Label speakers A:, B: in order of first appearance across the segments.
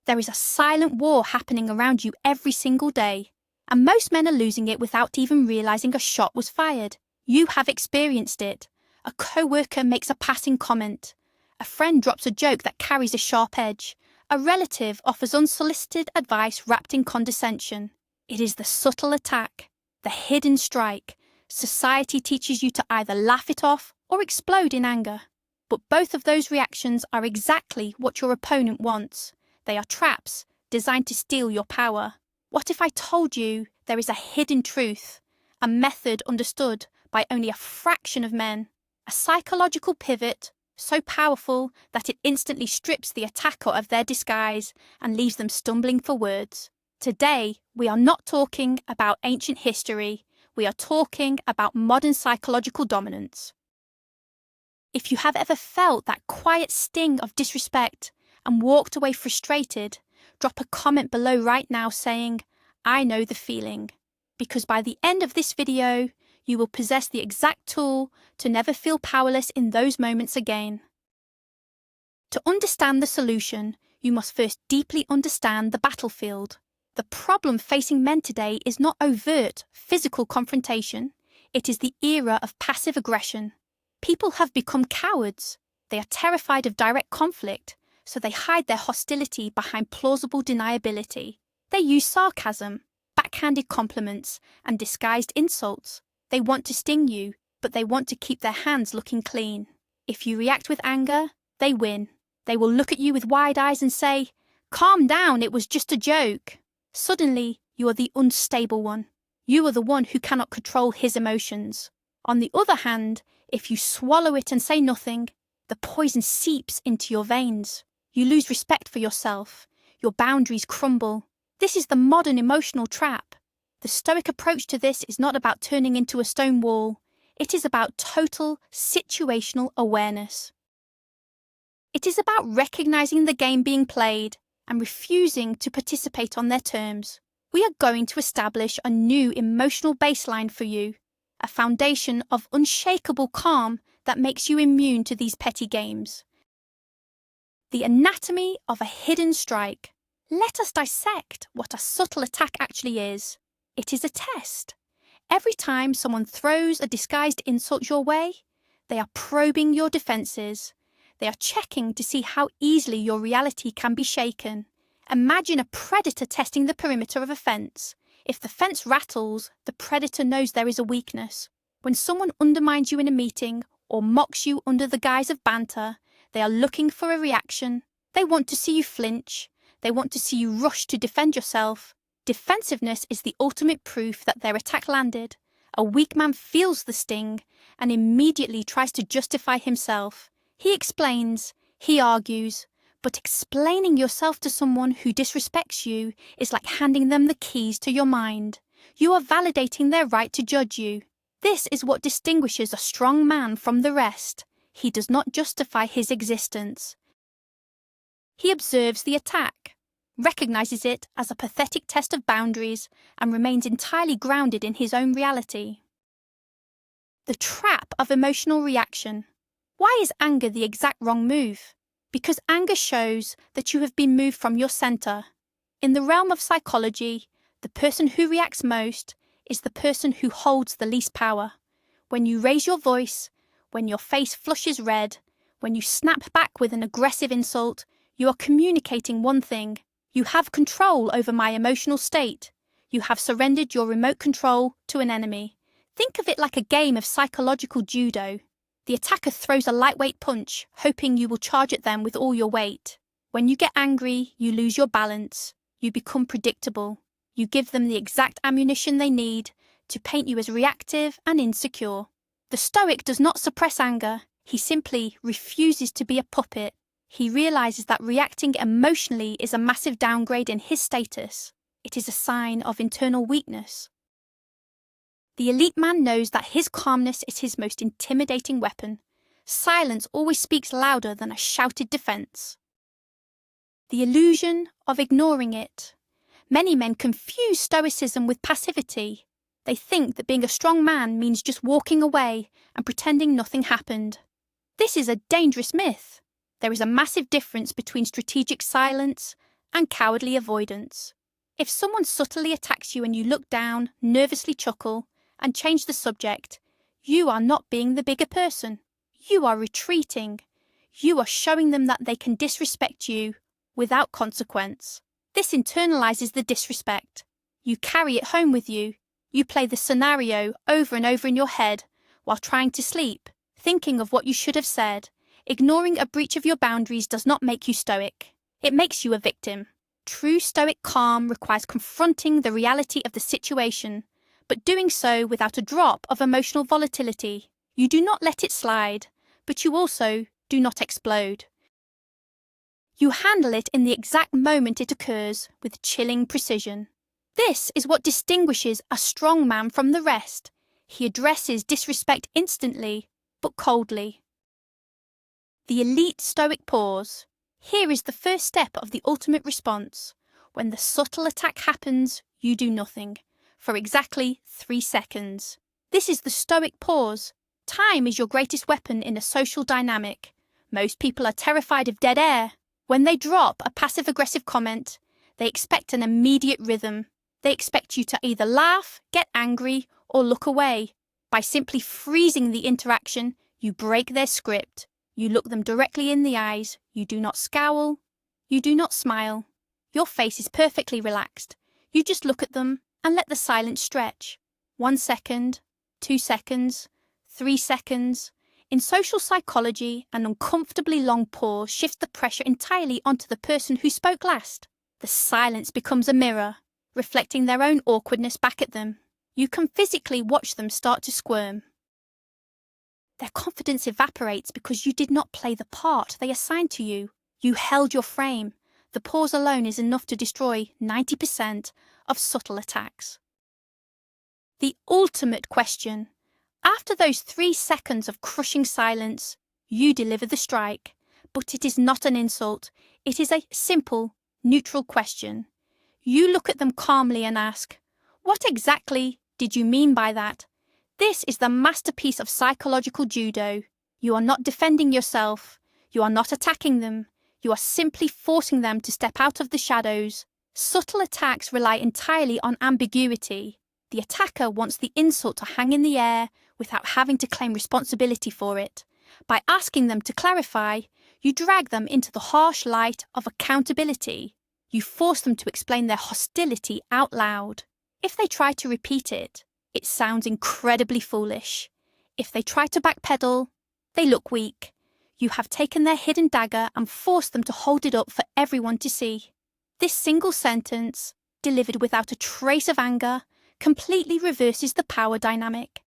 A: There is a silent war happening around you every single day, and most men are losing it without even realizing a shot was fired. You have experienced it. A co-worker makes a passing comment. A friend drops a joke that carries a sharp edge. A relative offers unsolicited advice wrapped in condescension. It is the subtle attack, the hidden strike. Society teaches you to either laugh it off or explode in anger. But both of those reactions are exactly what your opponent wants. They are traps designed to steal your power. What if I told you there is a hidden truth, a method understood by only a fraction of men, a psychological pivot so powerful that it instantly strips the attacker of their disguise and leaves them stumbling for words? Today, we are not talking about ancient history, we are talking about modern psychological dominance. If you have ever felt that quiet sting of disrespect and walked away frustrated, drop a comment below right now saying, "I know the feeling," because by the end of this video, you will possess the exact tool to never feel powerless in those moments again. To understand the solution, you must first deeply understand the battlefield. The problem facing men today is not overt, physical confrontation. It is the era of passive aggression. People have become cowards. They are terrified of direct conflict, so they hide their hostility behind plausible deniability. They use sarcasm, backhanded compliments, and disguised insults. They want to sting you, but they want to keep their hands looking clean. If you react with anger, they win. They will look at you with wide eyes and say, "Calm down, it was just a joke." Suddenly, you are the unstable one. You are the one who cannot control his emotions. On the other hand, if you swallow it and say nothing, the poison seeps into your veins. You lose respect for yourself. Your boundaries crumble. This is the modern emotional trap. The Stoic approach to this is not about turning into a stone wall. It is about total situational awareness. It is about recognizing the game being played and refusing to participate on their terms. We are going to establish a new emotional baseline for you, a foundation of unshakable calm that makes you immune to these petty games. The anatomy of a hidden strike. Let us dissect what a subtle attack actually is. It is a test. Every time someone throws a disguised insult your way, they are probing your defenses. They are checking to see how easily your reality can be shaken. Imagine a predator testing the perimeter of a fence. If the fence rattles, the predator knows there is a weakness. When someone undermines you in a meeting or mocks you under the guise of banter, they are looking for a reaction. They want to see you flinch. They want to see you rush to defend yourself. Defensiveness is the ultimate proof that their attack landed. A weak man feels the sting and immediately tries to justify himself. He explains, he argues, but explaining yourself to someone who disrespects you is like handing them the keys to your mind. You are validating their right to judge you. This is what distinguishes a strong man from the rest. He does not justify his existence. He observes the attack, recognizes it as a pathetic test of boundaries, and remains entirely grounded in his own reality. The trap of emotional reaction. Why is anger the exact wrong move? Because anger shows that you have been moved from your center. In the realm of psychology, the person who reacts most is the person who holds the least power. When you raise your voice, when your face flushes red, when you snap back with an aggressive insult, you are communicating one thing. You have control over my emotional state. You have surrendered your remote control to an enemy. Think of it like a game of psychological judo. The attacker throws a lightweight punch, hoping you will charge at them with all your weight. When you get angry, you lose your balance. You become predictable. You give them the exact ammunition they need to paint you as reactive and insecure. The Stoic does not suppress anger. He simply refuses to be a puppet. He realizes that reacting emotionally is a massive downgrade in his status. It is a sign of internal weakness. The elite man knows that his calmness is his most intimidating weapon. Silence always speaks louder than a shouted defense. The illusion of ignoring it. Many men confuse Stoicism with passivity. They think that being a strong man means just walking away and pretending nothing happened. This is a dangerous myth. There is a massive difference between strategic silence and cowardly avoidance. If someone subtly attacks you and you look down, nervously chuckle, and change the subject, you are not being the bigger person. You are retreating. You are showing them that they can disrespect you without consequence. This internalizes the disrespect. You carry it home with you. You play the scenario over and over in your head while trying to sleep, thinking of what you should have said. Ignoring a breach of your boundaries does not make you stoic. It makes you a victim. True stoic calm requires confronting the reality of the situation, but doing so without a drop of emotional volatility. You do not let it slide, but you also do not explode. You handle it in the exact moment it occurs with chilling precision. This is what distinguishes a strong man from the rest. He addresses disrespect instantly, but coldly. The elite stoic pause. Here is the first step of the ultimate response. When the subtle attack happens, you do nothing, for exactly 3 seconds. This is the stoic pause. Time is your greatest weapon in a social dynamic. Most people are terrified of dead air. When they drop a passive-aggressive comment, they expect an immediate rhythm. They expect you to either laugh, get angry, or look away. By simply freezing the interaction, you break their script. You look them directly in the eyes. You do not scowl. You do not smile. Your face is perfectly relaxed. You just look at them and let the silence stretch. 1 second, 2 seconds, 3 seconds. In social psychology, an uncomfortably long pause shifts the pressure entirely onto the person who spoke last. The silence becomes a mirror, reflecting their own awkwardness back at them. You can physically watch them start to squirm. Their confidence evaporates because you did not play the part they assigned to you. You held your frame. The pause alone is enough to destroy 90% of subtle attacks. The ultimate question. After those 3 seconds of crushing silence, you deliver the strike. But it is not an insult. It is a simple, neutral question. You look at them calmly and ask, "What exactly did you mean by that?" This is the masterpiece of psychological judo. You are not defending yourself. You are not attacking them. You are simply forcing them to step out of the shadows. Subtle attacks rely entirely on ambiguity. The attacker wants the insult to hang in the air without having to claim responsibility for it. By asking them to clarify, you drag them into the harsh light of accountability. You force them to explain their hostility out loud. If they try to repeat it, it sounds incredibly foolish. If they try to backpedal, they look weak. You have taken their hidden dagger and forced them to hold it up for everyone to see. This single sentence, delivered without a trace of anger, completely reverses the power dynamic.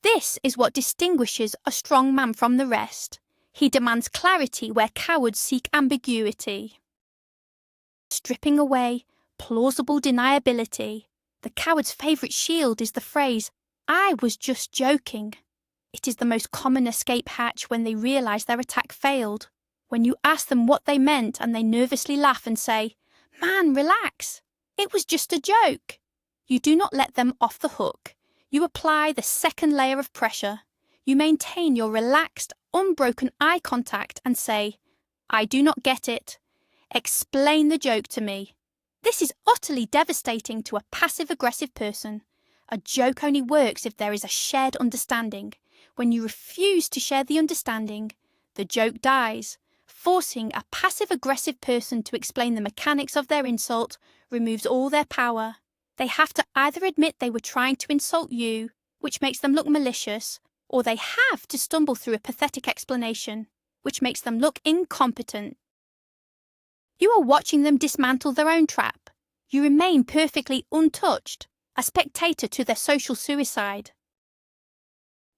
A: This is what distinguishes a strong man from the rest. He demands clarity where cowards seek ambiguity. Stripping away plausible deniability, the coward's favourite shield is the phrase, "I was just joking." It is the most common escape hatch when they realise their attack failed. When you ask them what they meant and they nervously laugh and say, "Man, relax. It was just a joke." You do not let them off the hook. You apply the second layer of pressure. You maintain your relaxed, unbroken eye contact and say, "I do not get it. Explain the joke to me." This is utterly devastating to a passive-aggressive person. A joke only works if there is a shared understanding. When you refuse to share the understanding, the joke dies. Forcing a passive-aggressive person to explain the mechanics of their insult removes all their power. They have to either admit they were trying to insult you, which makes them look malicious, or they have to stumble through a pathetic explanation, which makes them look incompetent. You are watching them dismantle their own trap. You remain perfectly untouched, a spectator to their social suicide.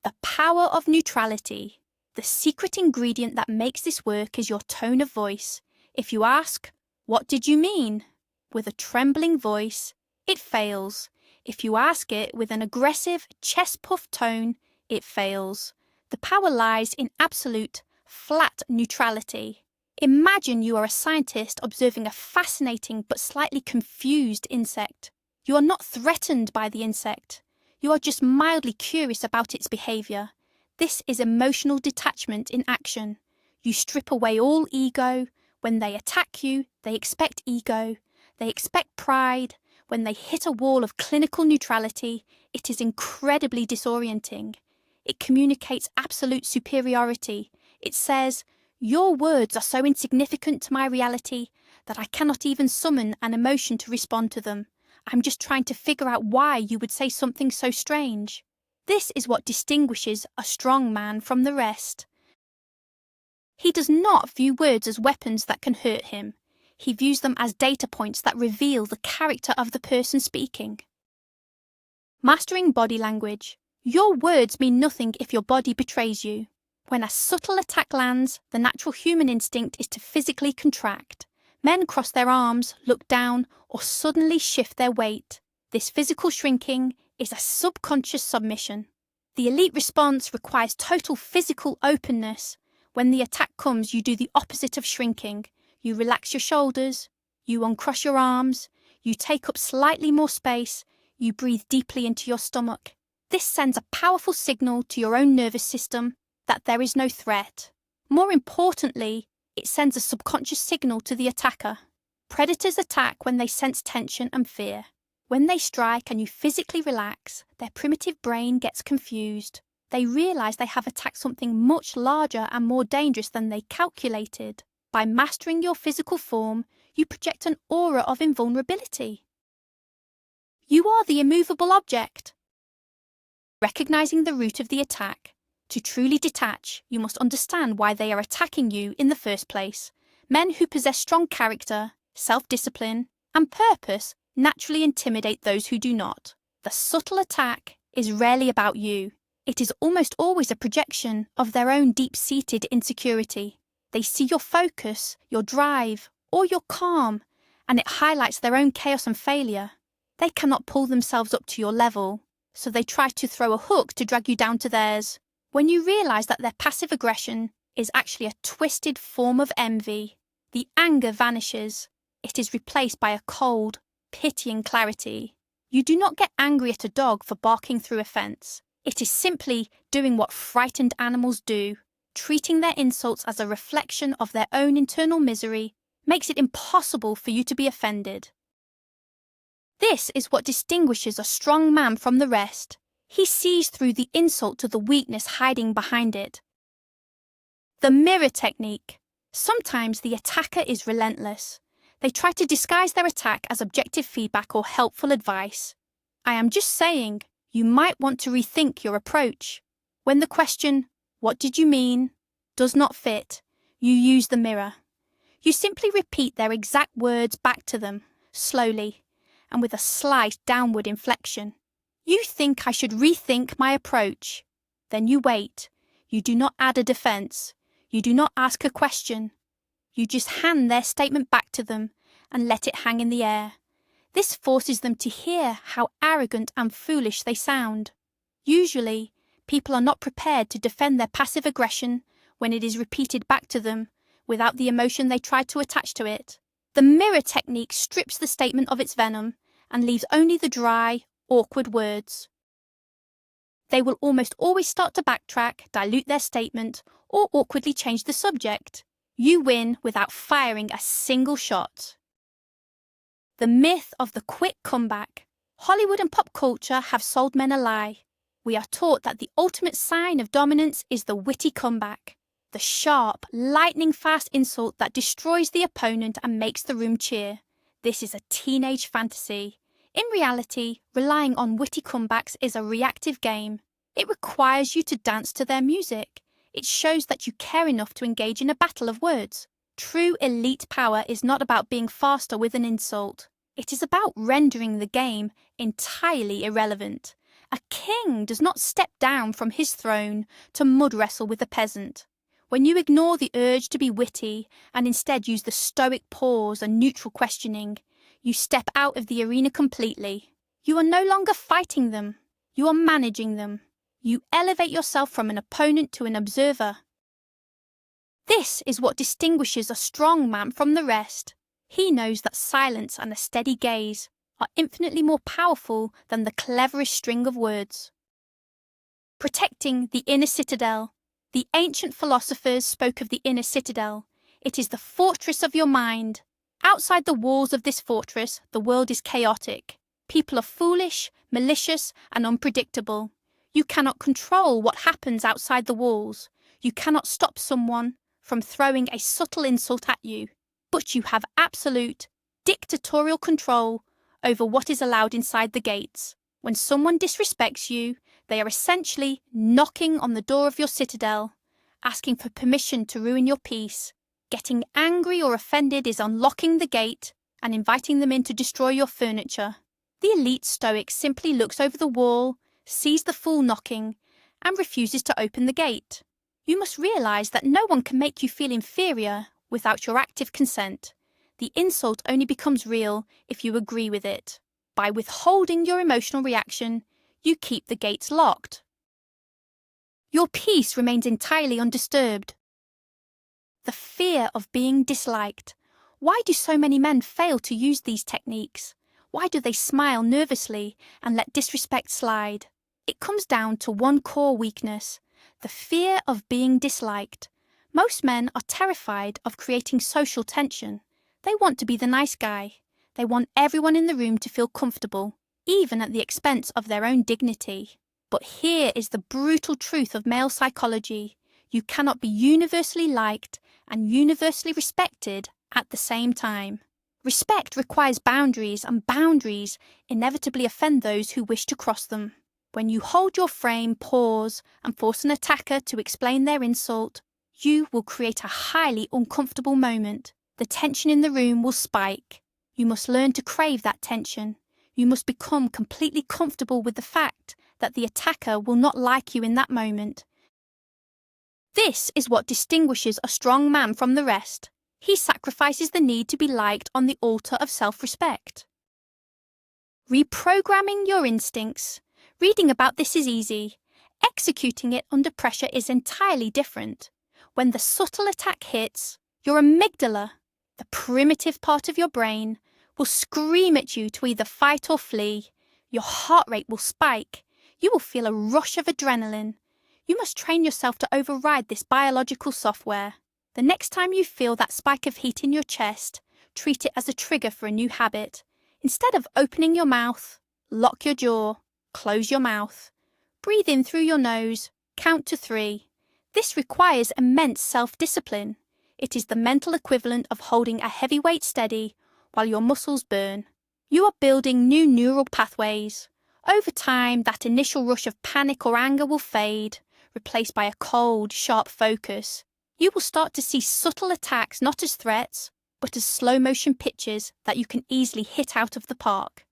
A: The power of neutrality. The secret ingredient that makes this work is your tone of voice. If you ask, "What did you mean?" with a trembling voice, it fails. If you ask it with an aggressive, chest-puffed tone, it fails. The power lies in absolute, flat neutrality. Imagine you are a scientist observing a fascinating but slightly confused insect. You are not threatened by the insect. You are just mildly curious about its behaviour. This is emotional detachment in action. You strip away all ego. When they attack you, they expect ego, they expect pride. When they hit a wall of clinical neutrality, it is incredibly disorienting. It communicates absolute superiority. It says, "Your words are so insignificant to my reality that I cannot even summon an emotion to respond to them. I'm just trying to figure out why you would say something so strange." This is what distinguishes a strong man from the rest. He does not view words as weapons that can hurt him. He views them as data points that reveal the character of the person speaking. Mastering body language. Your words mean nothing if your body betrays you. When a subtle attack lands, the natural human instinct is to physically contract. Men cross their arms, look down, or suddenly shift their weight. This physical shrinking is a subconscious submission. The elite response requires total physical openness. When the attack comes, you do the opposite of shrinking. You relax your shoulders, you uncross your arms, you take up slightly more space, you breathe deeply into your stomach. This sends a powerful signal to your own nervous system that there is no threat. More importantly, it sends a subconscious signal to the attacker. Predators attack when they sense tension and fear. When they strike and you physically relax, their primitive brain gets confused. They realize they have attacked something much larger and more dangerous than they calculated. By mastering your physical form, you project an aura of invulnerability. You are the immovable object. Recognizing the root of the attack. To truly detach, you must understand why they are attacking you in the first place. Men who possess strong character, self-discipline, and purpose naturally intimidate those who do not. The subtle attack is rarely about you. It is almost always a projection of their own deep-seated insecurity. They see your focus, your drive, or your calm, and it highlights their own chaos and failure. They cannot pull themselves up to your level, so they try to throw a hook to drag you down to theirs. When you realize that their passive aggression is actually a twisted form of envy, the anger vanishes. It is replaced by a cold, pitying clarity. You do not get angry at a dog for barking through a fence. It is simply doing what frightened animals do. Treating their insults as a reflection of their own internal misery makes it impossible for you to be offended. This is what distinguishes a strong man from the rest. He sees through the insult to the weakness hiding behind it. The mirror technique. Sometimes the attacker is relentless. They try to disguise their attack as objective feedback or helpful advice. I am just saying, you might want to rethink your approach. When the question, "What did you mean?" does not fit, you use the mirror. You simply repeat their exact words back to them, slowly, and with a slight downward inflection. You think I should rethink my approach. Then you wait. You do not add a defense. You do not ask a question. You just hand their statement back to them and let it hang in the air. This forces them to hear how arrogant and foolish they sound. Usually, people are not prepared to defend their passive aggression when it is repeated back to them without the emotion they tried to attach to it. The mirror technique strips the statement of its venom and leaves only the dry, awkward words. They will almost always start to backtrack, dilute their statement, or awkwardly change the subject. You win without firing a single shot. The myth of the quick comeback. Hollywood and pop culture have sold men a lie. We are taught that the ultimate sign of dominance is the witty comeback, the sharp, lightning-fast insult that destroys the opponent and makes the room cheer. This is a teenage fantasy. In reality, relying on witty comebacks is a reactive game. It requires you to dance to their music. It shows that you care enough to engage in a battle of words. True elite power is not about being faster with an insult. It is about rendering the game entirely irrelevant. A king does not step down from his throne to mud wrestle with a peasant. When you ignore the urge to be witty and instead use the stoic pause and neutral questioning, you step out of the arena completely. You are no longer fighting them. You are managing them. You elevate yourself from an opponent to an observer. This is what distinguishes a strong man from the rest. He knows that silence and a steady gaze are infinitely more powerful than the cleverest string of words. Protecting the inner citadel. The ancient philosophers spoke of the inner citadel. It is the fortress of your mind. Outside the walls of this fortress, the world is chaotic. People are foolish, malicious, and unpredictable. You cannot control what happens outside the walls. You cannot stop someone from throwing a subtle insult at you, but you have absolute, dictatorial control over what is allowed inside the gates. When someone disrespects you, they are essentially knocking on the door of your citadel, asking for permission to ruin your peace. Getting angry or offended is unlocking the gate and inviting them in to destroy your furniture. The elite Stoic simply looks over the wall, sees the fool knocking, and refuses to open the gate. You must realize that no one can make you feel inferior without your active consent. The insult only becomes real if you agree with it. By withholding your emotional reaction, you keep the gates locked. Your peace remains entirely undisturbed. The fear of being disliked. Why do so many men fail to use these techniques? Why do they smile nervously and let disrespect slide? It comes down to one core weakness: the fear of being disliked. Most men are terrified of creating social tension. They want to be the nice guy. They want everyone in the room to feel comfortable, even at the expense of their own dignity. But here is the brutal truth of male psychology. You cannot be universally liked and universally respected at the same time. Respect requires boundaries, and boundaries inevitably offend those who wish to cross them. When you hold your frame, pause, and force an attacker to explain their insult, you will create a highly uncomfortable moment. The tension in the room will spike. You must learn to crave that tension. You must become completely comfortable with the fact that the attacker will not like you in that moment. This is what distinguishes a strong man from the rest. He sacrifices the need to be liked on the altar of self-respect. Reprogramming your instincts. Reading about this is easy. Executing it under pressure is entirely different. When the subtle attack hits, your amygdala, the primitive part of your brain, will scream at you to either fight or flee. Your heart rate will spike. You will feel a rush of adrenaline. You must train yourself to override this biological software. The next time you feel that spike of heat in your chest, treat it as a trigger for a new habit. Instead of opening your mouth, lock your jaw, close your mouth. Breathe in through your nose, count to 3. This requires immense self-discipline. It is the mental equivalent of holding a heavy weight steady while your muscles burn. You are building new neural pathways. Over time, that initial rush of panic or anger will fade, replaced by a cold, sharp focus. You will start to see subtle attacks not as threats, but as slow-motion pitches that you can easily hit out of the park.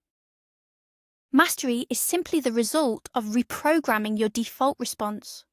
A: Mastery is simply the result of reprogramming your default response.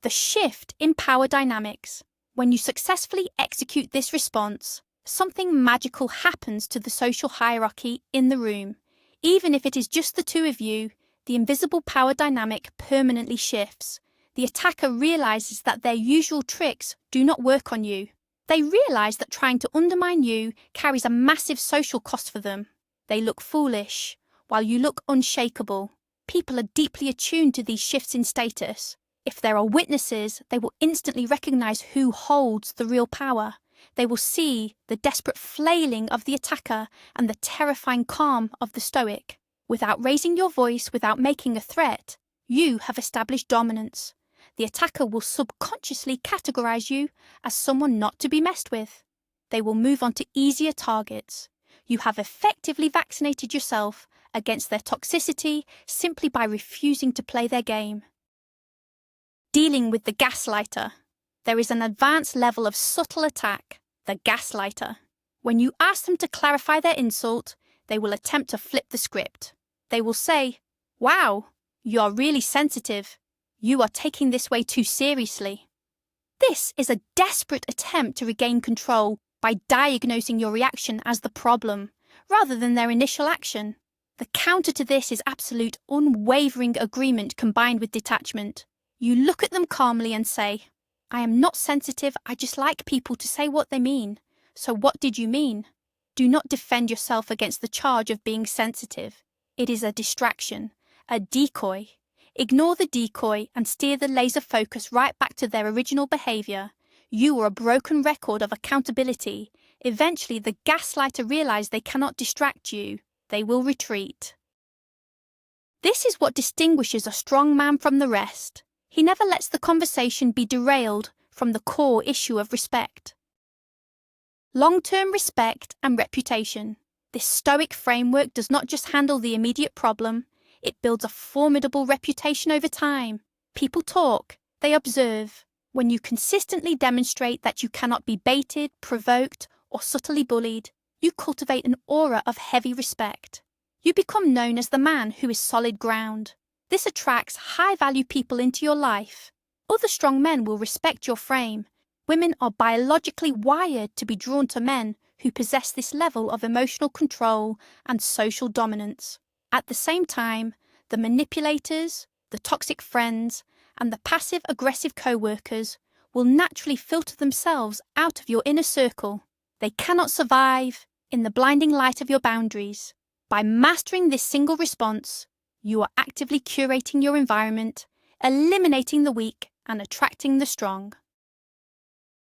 A: The shift in power dynamics. When you successfully execute this response, something magical happens to the social hierarchy in the room. Even if it is just the two of you, the invisible power dynamic permanently shifts. The attacker realizes that their usual tricks do not work on you. They realize that trying to undermine you carries a massive social cost for them. They look foolish, while you look unshakable. People are deeply attuned to these shifts in status. If there are witnesses, they will instantly recognize who holds the real power. They will see the desperate flailing of the attacker and the terrifying calm of the Stoic. Without raising your voice, without making a threat, you have established dominance. The attacker will subconsciously categorize you as someone not to be messed with. They will move on to easier targets. You have effectively vaccinated yourself against their toxicity simply by refusing to play their game. Dealing with the gaslighter. There is an advanced level of subtle attack, the gaslighter. When you ask them to clarify their insult, they will attempt to flip the script. They will say, "Wow, you are really sensitive. You are taking this way too seriously." This is a desperate attempt to regain control by diagnosing your reaction as the problem, rather than their initial action. The counter to this is absolute unwavering agreement combined with detachment. You look at them calmly and say, "I am not sensitive, I just like people to say what they mean. So what did you mean?" Do not defend yourself against the charge of being sensitive. It is a distraction, a decoy. Ignore the decoy and steer the laser focus right back to their original behavior. You are a broken record of accountability. Eventually, the gaslighter realizes they cannot distract you. They will retreat. This is what distinguishes a strong man from the rest. He never lets the conversation be derailed from the core issue of respect. Long-term respect and reputation. This Stoic framework does not just handle the immediate problem, it builds a formidable reputation over time. People talk, they observe. When you consistently demonstrate that you cannot be baited, provoked, or subtly bullied, you cultivate an aura of heavy respect. You become known as the man who is solid ground. This attracts high-value people into your life. Other strong men will respect your frame. Women are biologically wired to be drawn to men who possess this level of emotional control and social dominance. At the same time, the manipulators, the toxic friends, and the passive-aggressive co-workers will naturally filter themselves out of your inner circle. They cannot survive in the blinding light of your boundaries. By mastering this single response, you are actively curating your environment, eliminating the weak and attracting the strong.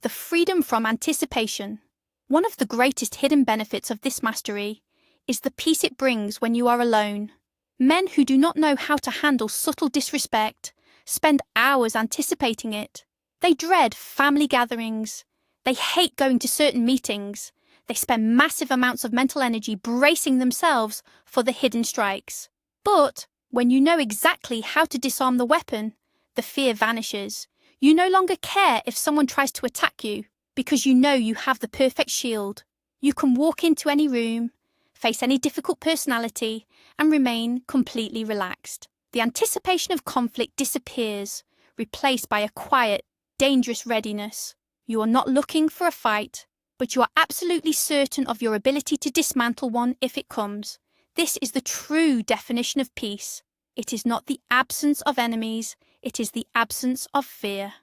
A: The freedom from anticipation. One of the greatest hidden benefits of this mastery is the peace it brings when you are alone. Men who do not know how to handle subtle disrespect spend hours anticipating it. They dread family gatherings. They hate going to certain meetings. They spend massive amounts of mental energy bracing themselves for the hidden strikes. But when you know exactly how to disarm the weapon, the fear vanishes. You no longer care if someone tries to attack you because you know you have the perfect shield. You can walk into any room, face any difficult personality, and remain completely relaxed. The anticipation of conflict disappears, replaced by a quiet, dangerous readiness. You are not looking for a fight, but you are absolutely certain of your ability to dismantle one if it comes. This is the true definition of peace. It is not the absence of enemies, it is the absence of fear.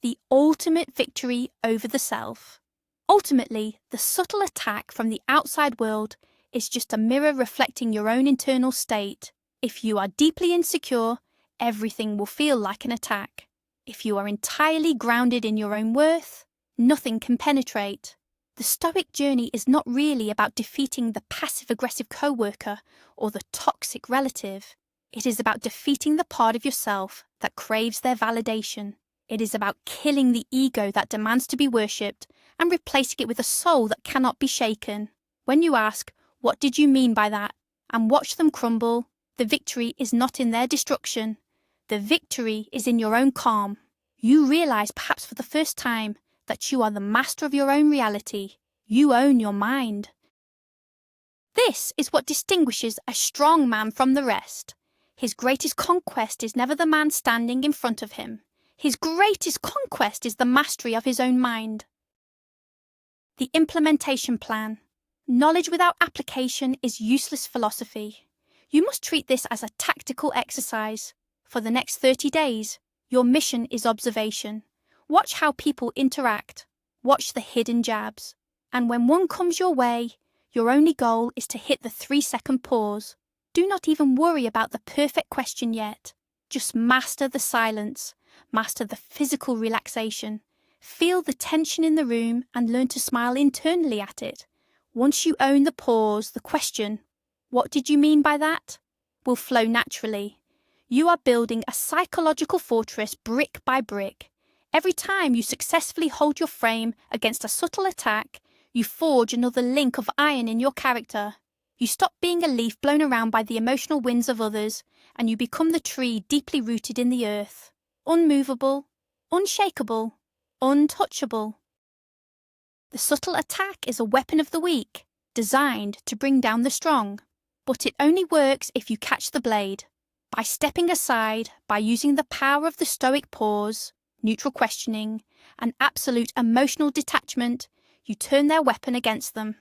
A: The ultimate victory over the self. Ultimately, the subtle attack from the outside world is just a mirror reflecting your own internal state. If you are deeply insecure, everything will feel like an attack. If you are entirely grounded in your own worth, nothing can penetrate. The Stoic journey is not really about defeating the passive-aggressive co-worker or the toxic relative. It is about defeating the part of yourself that craves their validation. It is about killing the ego that demands to be worshipped and replacing it with a soul that cannot be shaken. When you ask, "What did you mean by that?" and watch them crumble, the victory is not in their destruction. The victory is in your own calm. You realize, perhaps for the first time, that you are the master of your own reality. You own your mind. This is what distinguishes a strong man from the rest. His greatest conquest is never the man standing in front of him. His greatest conquest is the mastery of his own mind. The implementation plan. Knowledge without application is useless philosophy. You must treat this as a tactical exercise. For the next 30 days, your mission is observation. Watch how people interact. Watch the hidden jabs. And when one comes your way, your only goal is to hit the 3-second pause. Do not even worry about the perfect question yet. Just master the silence. Master the physical relaxation. Feel the tension in the room and learn to smile internally at it. Once you own the pause, the question, "What did you mean by that?" will flow naturally. You are building a psychological fortress brick by brick. Every time you successfully hold your frame against a subtle attack, you forge another link of iron in your character. You stop being a leaf blown around by the emotional winds of others, and you become the tree deeply rooted in the earth. Unmovable, unshakable, untouchable. The subtle attack is a weapon of the weak, designed to bring down the strong. But it only works if you catch the blade. By stepping aside, by using the power of the Stoic pause, neutral questioning, and absolute emotional detachment, you turn their weapon against them.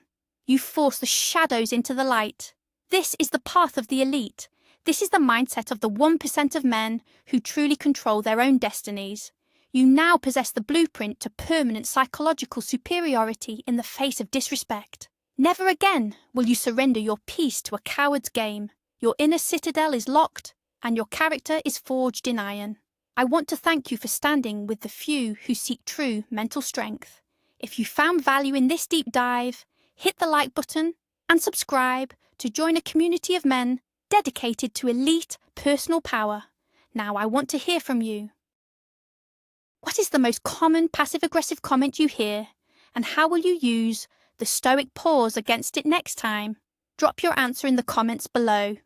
A: You force the shadows into the light. This is the path of the elite. This is the mindset of the 1% of men who truly control their own destinies. You now possess the blueprint to permanent psychological superiority in the face of disrespect. Never again will you surrender your peace to a coward's game. Your inner citadel is locked, and your character is forged in iron. I want to thank you for standing with the few who seek true mental strength. If you found value in this deep dive, hit the like button and subscribe to join a community of men dedicated to elite personal power. Now I want to hear from you. What is the most common passive-aggressive comment you hear, and how will you use the Stoic pause against it next time? Drop your answer in the comments below.